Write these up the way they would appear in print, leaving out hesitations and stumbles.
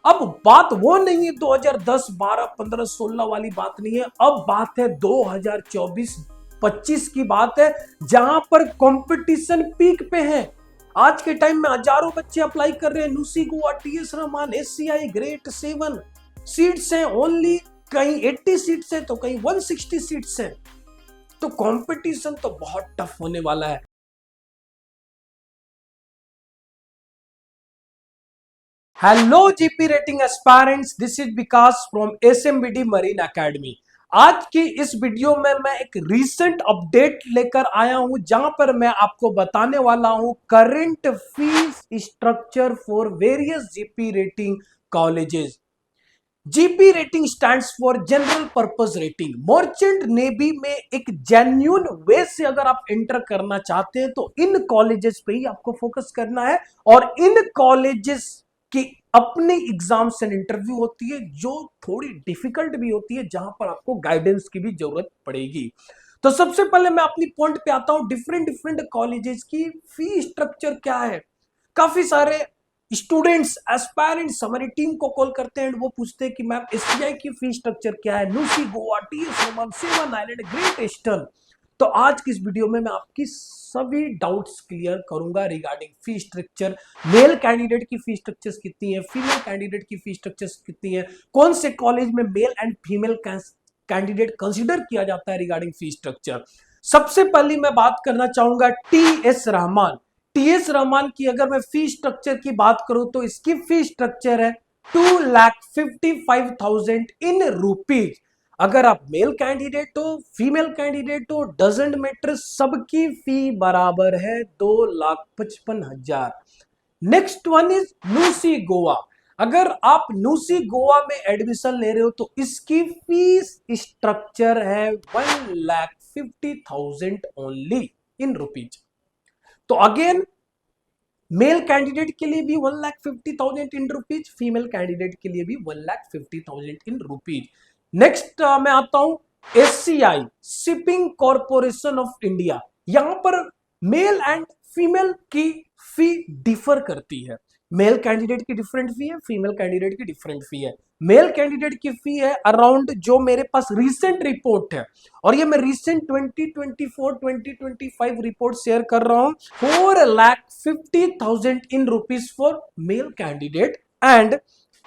अब बात वो नहीं है 2010, 12, 15, 16 वाली बात नहीं है। अब बात है 2024, 25 की बात है, जहां पर कंपटीशन पीक पे है। आज के टाइम में हजारों बच्चे अप्लाई कर रहे हैं। NUSI Goa, TS Rahman, SCI, great 7 seats हैं ओनली। कहीं 80 सीट्स है तो कहीं 160 सीट्स है। तो कंपटीशन तो बहुत टफ होने वाला है। Hello GP rating aspirants, this is Vikas from SMBD marine academy. आज की इस वीडियो में मैं एक रीसेंट अपडेट लेकर आया हूं, जहां पर मैं आपको बताने वाला हूं current fees structure for various GP rating colleges. GP rating stands for general purpose rating. Merchant navy में एक जेन्युइन वे से अगर आप एंटर करना चाहते हैं तो इन कॉलेजेस पे ही आपको फोकस करना है। और इन कॉलेजेस की अपनी एग्जाम्स एंड इंटरव्यू होती है, जो थोड़ी डिफिकल्ट भी होती है, जहां पर आपको गाइडेंस की भी जरूरत पड़ेगी। तो सबसे पहले मैं अपनी पॉइंट पे आता हूं, डिफरेंट डिफरेंट कॉलेजेस की फी स्ट्रक्चर क्या है। काफी सारे स्टूडेंट्स एस्पायरेंट्स हमारी टीम को कॉल करते हैं, वो पूछते हैं कि मैम एसबीआई की फी स्ट्रक्चर क्या है, NUSI Goa, TS Rahman, seven island, Great Eastern. तो आज की इस वीडियो में मैं आपकी सभी डाउट्स क्लियर करूंगा regarding fee structure. Male candidate की फी स्ट्रक्चर्स कितनी है, फीमेल कैंडिडेट की फी स्ट्रक्चर्स कितनी है, कौन से कॉलेज में male and female candidate consider किया जाता है रिगार्डिंग फी स्ट्रक्चर। सबसे पहले मैं बात करना चाहूंगा टीएस रहमान। टीएस रहमान की अगर मैं फी स्ट्रक्चर की बात करूं तो इसकी फी स्ट्रक्चर है 2,55,000 इन रुपीज। अगर आप मेल कैंडिडेट हो, फीमेल कैंडिडेट हो, डजेंट मैटर, सबकी फी बराबर है 2,55,000। Next one is NUSI Goa. अगर आप न्यूसी गोवा में एडमिशन ले रहे हो तो इसकी फीस स्ट्रक्चर है 1,50,000 ओनली इन रुपीज। तो अगेन मेल कैंडिडेट के लिए भी 1,50,000 इन रुपीज, फीमेल कैंडिडेट के लिए भी 1,50,000 इन रुपीज। नेक्स्ट मैं आता हूं SCI, shipping corporation of India. यहां पर मेल एंड फीमेल की फी डिफर करती है। मेल कैंडिडेट की डिफरेंट फी है, फीमेल कैंडिडेट की डिफरेंट फी है। मेल कैंडिडेट की फी है अराउंड, जो मेरे पास रीसेंट रिपोर्ट है, और ये मैं रीसेंट 2024-2025 रिपोर्ट शेयर कर रहा हूं, 4,50,000 in rupees for male candidate and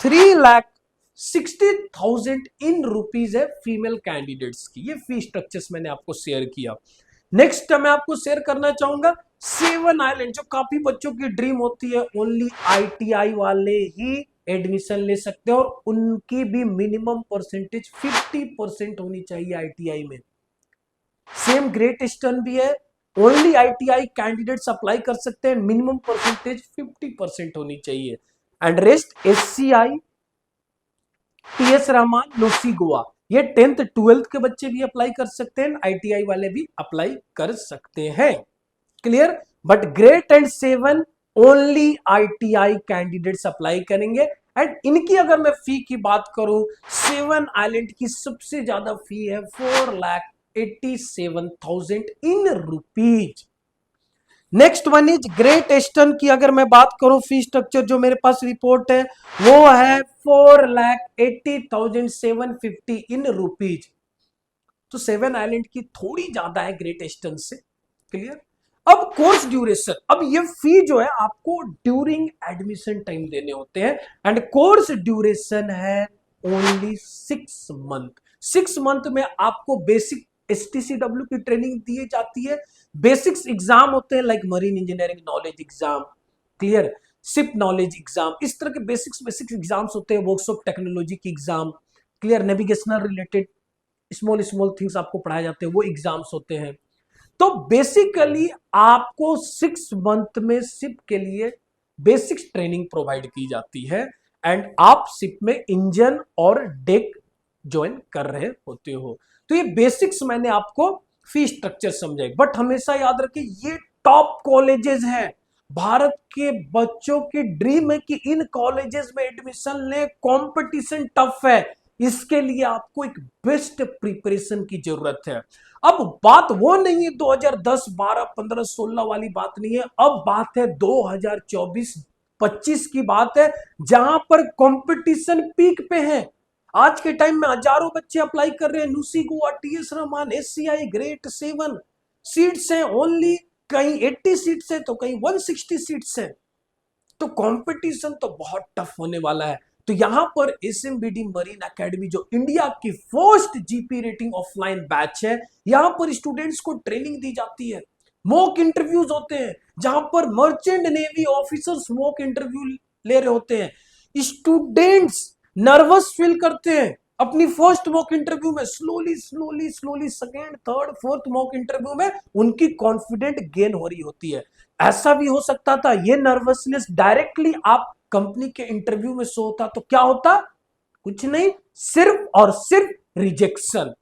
3,60,000 in rupees है फीमेल कैंडिडेट्स की। ये फी स्ट्रक्चर्स मैंने आपको शेयर किया। नेक्स्ट मैं आपको शेयर करना चाहूंगा सेवन आइलैंड, जो काफी बच्चों की ड्रीम होती है। ओनली आईटीआई वाले ही एडमिशन ले सकते हैं और उनकी भी मिनिमम परसेंटेज 50% होनी चाहिए आईटीआई में। सेम ग्रेट ईस्टर्न भी है, ओनली आईटीआई कैंडिडेट्स अप्लाई कर सकते हैं, मिनिमम परसेंटेज 50% होनी चाहिए। And rest SCI, TS Rahman, NUSI Goa, ये 10th 12th के बच्चे भी अप्लाई कर सकते हैं, आईटीआई वाले भी अप्लाई कर सकते हैं। Clear? But great and 7 only ITI candidates apply करेंगे। एंड इनकी अगर मैं फी की बात करूं, सेवन आइलैंड की सबसे ज्यादा फी है 4,87,000 in rupees. Next one is great eastern की अगर मैं बात करूं, फी स्ट्रक्चर जो मेरे पास रिपोर्ट है वो है 4,80,750 इन रुपीज। तो सेवन आइलैंड की थोड़ी ज्यादा है ग्रेट ईस्टर्न से। क्लियर? अब कोर्स ड्यूरेशन, अब ये फी जो है आपको ड्यूरिंग एडमिशन टाइम देने होते हैं। एंड कोर्स ड्यूरेशन है ओनली 6 मंथ। 6 मंथ में आपको बेसिक एसटीसीडब्ल्यू की ट्रेनिंग दी जाती है। बेसिक्स एग्जाम होते हैं like marine engineering knowledge exam, clear, ship knowledge exam, इस तरह के बेसिक्स एग्जाम्स होते हैं। वर्कशॉप टेक्नोलॉजी की exam, clear, navigational related small small things आपको पढ़ाए जाते हैं, वो एग्जाम्स होते हैं। तो बेसिकली आपको 6 मंथ में शिप के लिए बेसिक्स ट्रेनिंग प्रोवाइड की जाती है। एंड आप शिप में इंजन और डेक ज्वाइन कर रहे होते हो। तो ये बेसिक्स मैंने आपको फी स्ट्रक्चर समझाई। बट हमेशा याद रखिए ये टॉप कॉलेजेस हैं। भारत के बच्चों की ड्रीम है कि इन कॉलेजेस में एडमिशन ले। कंपटीशन टफ है, इसके लिए आपको एक बेस्ट प्रिपरेशन की जरूरत है। अब बात वो नहीं है 2010, 12, 15, 16 वाली बात नहीं है। अब बात है 2024, 2025 की बात है, जहां पर कंपटीशन पीक पे है। आज के टाइम में हजारों बच्चे अप्लाई कर रहे हैं। NUSI Goa, TS Rahman, SCI, grade 7 seats हैं ओनली। कहीं 80 सीट्स है तो कहीं 160 सीट्स है। तो कंपटीशन तो बहुत टफ होने वाला है। तो यहां पर एसएमबीडी मरीन एकेडमी, जो इंडिया की first GP rating offline batch है, यहां पर स्टूडेंट्स को ट्रेनिंग दी जाती है। मॉक इंटरव्यूज होते हैं, जहां पर merchant navy officers mock interview ले रहे होते हैं। स्टूडेंट्स नर्वस फील करते हैं अपनी फर्स्ट मॉक इंटरव्यू में। Slowly slowly slowly second, third, fourth mock interview में उनकी कॉन्फिडेंट गेन हो रही होती है। ऐसा भी हो सकता था ये नर्वसनेस डायरेक्टली आप कंपनी के इंटरव्यू में शो होता तो क्या होता? कुछ नहीं, सिर्फ और सिर्फ रिजेक्शन।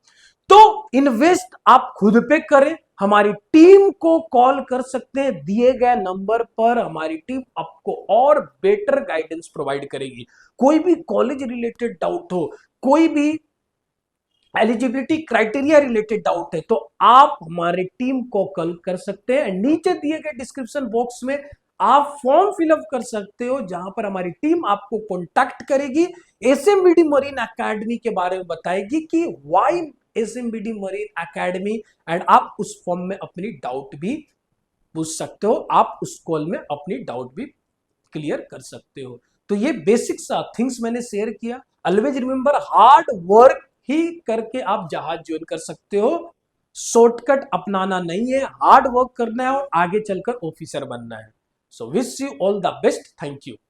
तो इन्वेस्ट आप खुद पे करें। हमारी टीम को कॉल कर सकते हैं दिए गए नंबर पर। हमारी टीम आपको और बेटर गाइडेंस प्रोवाइड करेगी। कोई भी कॉलेज रिलेटेड डाउट हो, कोई भी एलिजिबिलिटी क्राइटेरिया रिलेटेड डाउट है, तो आप हमारी टीम को कॉल कर सकते हैं। नीचे दिए गए डिस्क्रिप्शन बॉक्स में आप फॉर्म फिलअप कर सकते हो, जहां पर हमारी टीम आपको कॉन्टैक्ट करेगी, एसएमबीडी मरीन एकेडमी के बारे में बताएगी कि व्हाई एसएमबीडी मरीन एकेडमी, एंड आप उस फॉर्म में अपनी डाउट भी पूछ सकते हो। आप उस कॉल में अपनी डाउट भी क्लियर कर सकते हो। तो ये बेसिक सा थिंग्स मैंने शेयर किया। ऑलवेज रिमेंबर, हार्ड वर्क ही करके आप जहाज ज्वाइन कर सकते हो। शॉर्टकट अपनाना नहीं है, हार्ड वर्क करना है और आगे चलकर ऑफिसर बनना है। So wish you all the best. Thank you.